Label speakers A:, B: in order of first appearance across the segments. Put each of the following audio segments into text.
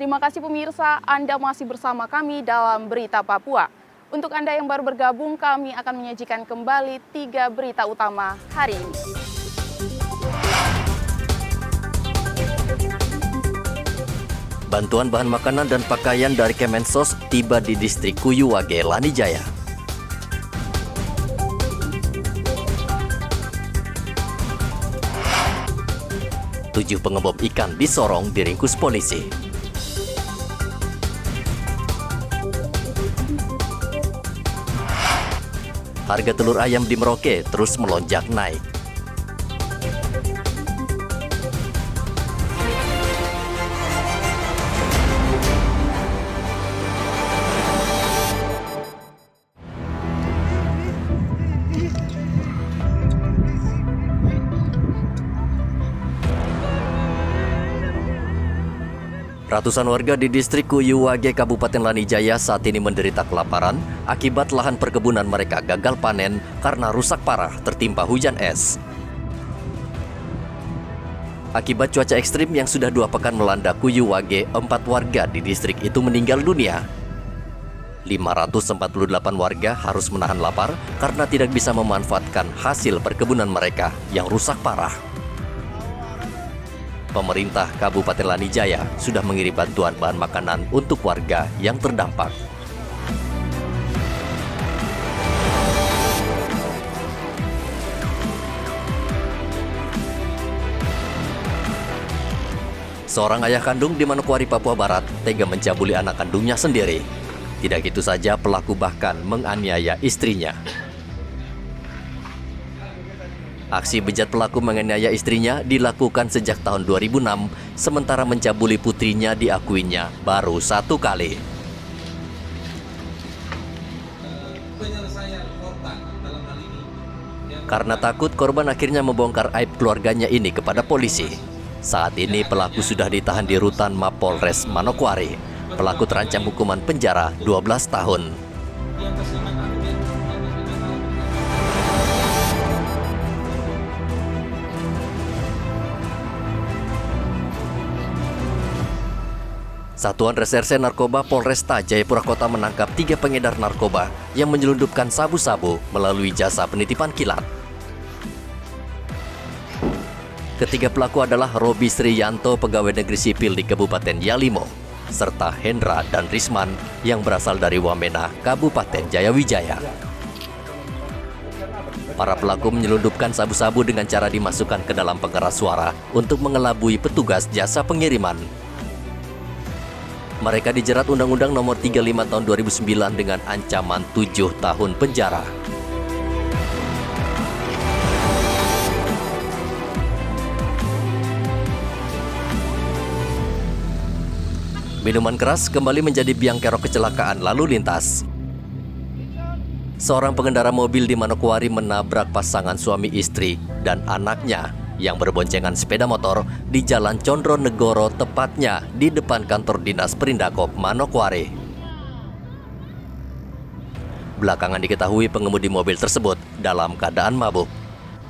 A: Terima kasih pemirsa, Anda masih bersama kami dalam Berita Papua. Untuk Anda yang baru bergabung, kami akan menyajikan kembali 3 berita utama hari ini.
B: Bantuan bahan makanan dan pakaian dari Kemensos tiba di distrik Kuyuwage, Lanijaya. Tujuh pengebom ikan di Sorong diringkus polisi. Harga telur ayam di Merauke terus melonjak naik. Ratusan warga di distrik Kuyuwage, Kabupaten Lanijaya saat ini menderita kelaparan akibat lahan perkebunan mereka gagal panen karena rusak parah tertimpa hujan es. Akibat cuaca ekstrim yang sudah 2 pekan melanda Kuyuwage, 4 warga di distrik itu meninggal dunia. 548 warga harus menahan lapar karena tidak bisa memanfaatkan hasil perkebunan mereka yang rusak parah. Pemerintah Kabupaten Lanijaya sudah mengirim bantuan bahan makanan untuk warga yang terdampak. Seorang ayah kandung di Manokwari, Papua Barat, tega mencabuli anak kandungnya sendiri. Tidak itu saja, pelaku bahkan menganiaya istrinya. Aksi bejat pelaku menganiaya istrinya dilakukan sejak tahun 2006, sementara mencabuli putrinya diakuinya baru 1 kali. Karena takut, korban akhirnya membongkar aib keluarganya ini kepada polisi. Saat ini pelaku sudah ditahan di rutan Mapolres Manokwari. Pelaku terancam hukuman penjara 12 tahun. Satuan Reserse Narkoba Polresta Jayapura Kota menangkap 3 pengedar narkoba yang menyelundupkan sabu-sabu melalui jasa penitipan kilat. Ketiga pelaku adalah Robi Sriyanto, pegawai negeri sipil di Kabupaten Yalimo, serta Hendra dan Risman yang berasal dari Wamena, Kabupaten Jayawijaya. Para pelaku menyelundupkan sabu-sabu dengan cara dimasukkan ke dalam pengeras suara untuk mengelabui petugas jasa pengiriman. Mereka dijerat Undang-Undang Nomor 35 Tahun 2009 dengan ancaman 7 tahun penjara. Minuman keras kembali menjadi biang kerok kecelakaan lalu lintas. Seorang pengendara mobil di Manokwari menabrak pasangan suami istri dan anaknya yang berboncengan sepeda motor di Jalan Condro Negoro, tepatnya di depan kantor dinas Perindakop Manokwari. Belakangan diketahui pengemudi mobil tersebut dalam keadaan mabuk.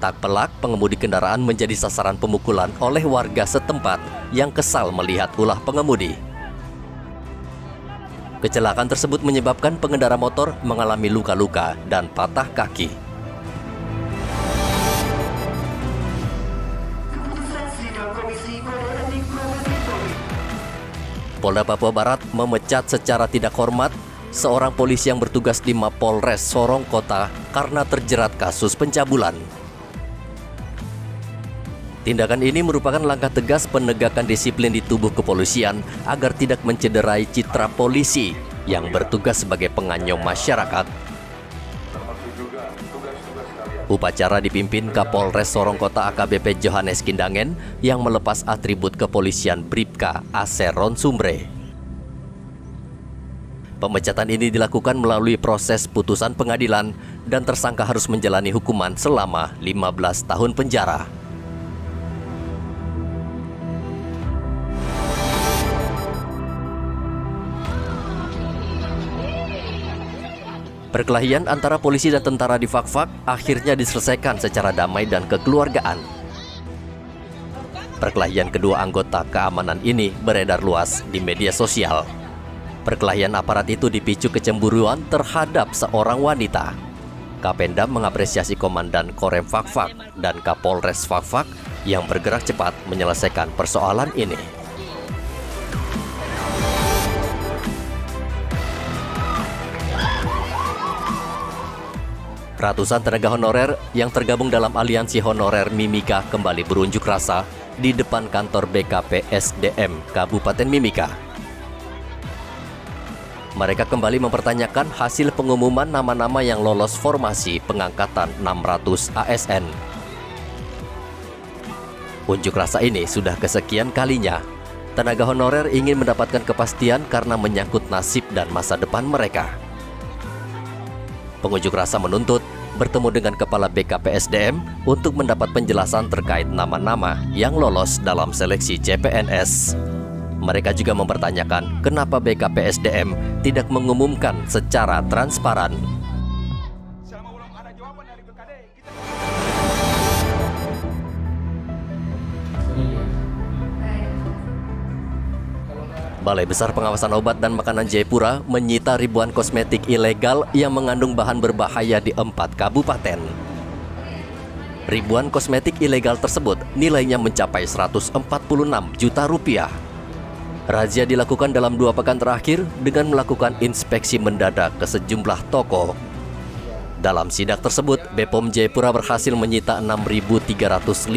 B: Tak pelak, pengemudi kendaraan menjadi sasaran pemukulan oleh warga setempat yang kesal melihat ulah pengemudi. Kecelakaan tersebut menyebabkan pengendara motor mengalami luka-luka dan patah kaki. Polda Papua Barat memecat secara tidak hormat seorang polisi yang bertugas di Mapolres Sorong Kota karena terjerat kasus pencabulan. Tindakan ini merupakan langkah tegas penegakan disiplin di tubuh kepolisian agar tidak mencederai citra polisi yang bertugas sebagai penganyom masyarakat. Upacara dipimpin Kapolres Sorong Kota AKBP Johannes Kindangen yang melepas atribut kepolisian Bribka Aseron Sumbre. Pemecatan ini dilakukan melalui proses putusan pengadilan dan tersangka harus menjalani hukuman selama 15 tahun penjara. Perkelahian antara polisi dan tentara di Fakfak akhirnya diselesaikan secara damai dan kekeluargaan. Perkelahian kedua anggota keamanan ini beredar luas di media sosial. Perkelahian aparat itu dipicu kecemburuan terhadap seorang wanita. Kapendam mengapresiasi Komandan Korem Fakfak dan Kapolres Fakfak yang bergerak cepat menyelesaikan persoalan ini. Ratusan tenaga honorer yang tergabung dalam aliansi honorer Mimika kembali berunjuk rasa di depan kantor BKPSDM Kabupaten Mimika. Mereka kembali mempertanyakan hasil pengumuman nama-nama yang lolos formasi pengangkatan 600 ASN. Unjuk rasa ini sudah kesekian kalinya. Tenaga honorer ingin mendapatkan kepastian karena menyangkut nasib dan masa depan mereka. Pengunjuk rasa menuntut bertemu dengan Kepala BKPSDM untuk mendapat penjelasan terkait nama-nama yang lolos dalam seleksi CPNS. Mereka juga mempertanyakan kenapa BKPSDM tidak mengumumkan secara transparan. Balai Besar Pengawasan Obat dan Makanan Jayapura menyita ribuan kosmetik ilegal yang mengandung bahan berbahaya di 4 kabupaten. Ribuan kosmetik ilegal tersebut nilainya mencapai 146 juta rupiah. Razia dilakukan dalam 2 pekan terakhir dengan melakukan inspeksi mendadak ke sejumlah toko. Dalam sidak tersebut, BPOM Jayapura berhasil menyita 6.354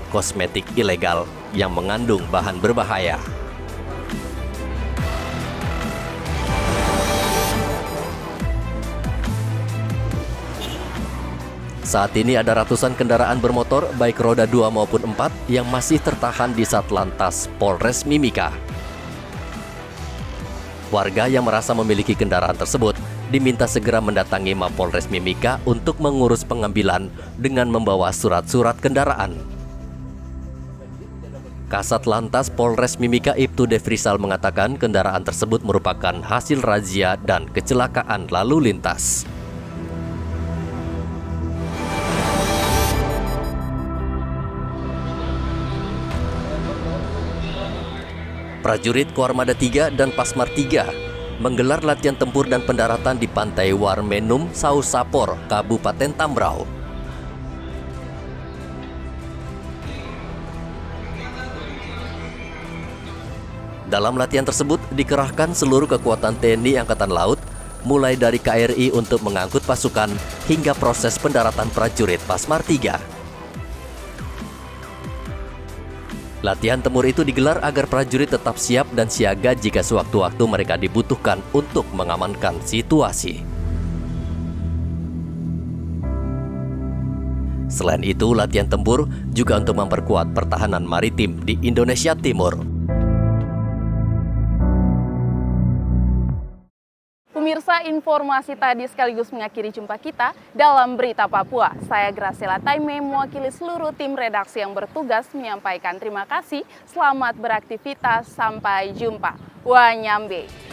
B: kosmetik ilegal yang mengandung bahan berbahaya. Saat ini ada ratusan kendaraan bermotor baik roda 2 maupun 4 yang masih tertahan di Satlantas Polres Mimika. Warga yang merasa memiliki kendaraan tersebut diminta segera mendatangi Mapolres Mimika untuk mengurus pengambilan dengan membawa surat-surat kendaraan. Kasat Lantas Polres Mimika Ibtu Devrisal mengatakan kendaraan tersebut merupakan hasil razia dan kecelakaan lalu lintas. Prajurit Koarmada 3 dan Pasmar 3 menggelar latihan tempur dan pendaratan di pantai Warmenum, Sausapor, Kabupaten Tambrau. Dalam latihan tersebut dikerahkan seluruh kekuatan TNI Angkatan Laut, mulai dari KRI untuk mengangkut pasukan hingga proses pendaratan prajurit Pasmar 3. Latihan tempur itu digelar agar prajurit tetap siap dan siaga jika sewaktu-waktu mereka dibutuhkan untuk mengamankan situasi. Selain itu, latihan tempur juga untuk memperkuat pertahanan maritim di Indonesia Timur.
A: Pemirsa, informasi tadi sekaligus mengakhiri jumpa kita dalam Berita Papua. Saya Graciela Taime mewakili seluruh tim redaksi yang bertugas menyampaikan terima kasih. Selamat beraktivitas, sampai jumpa. Wanyambe.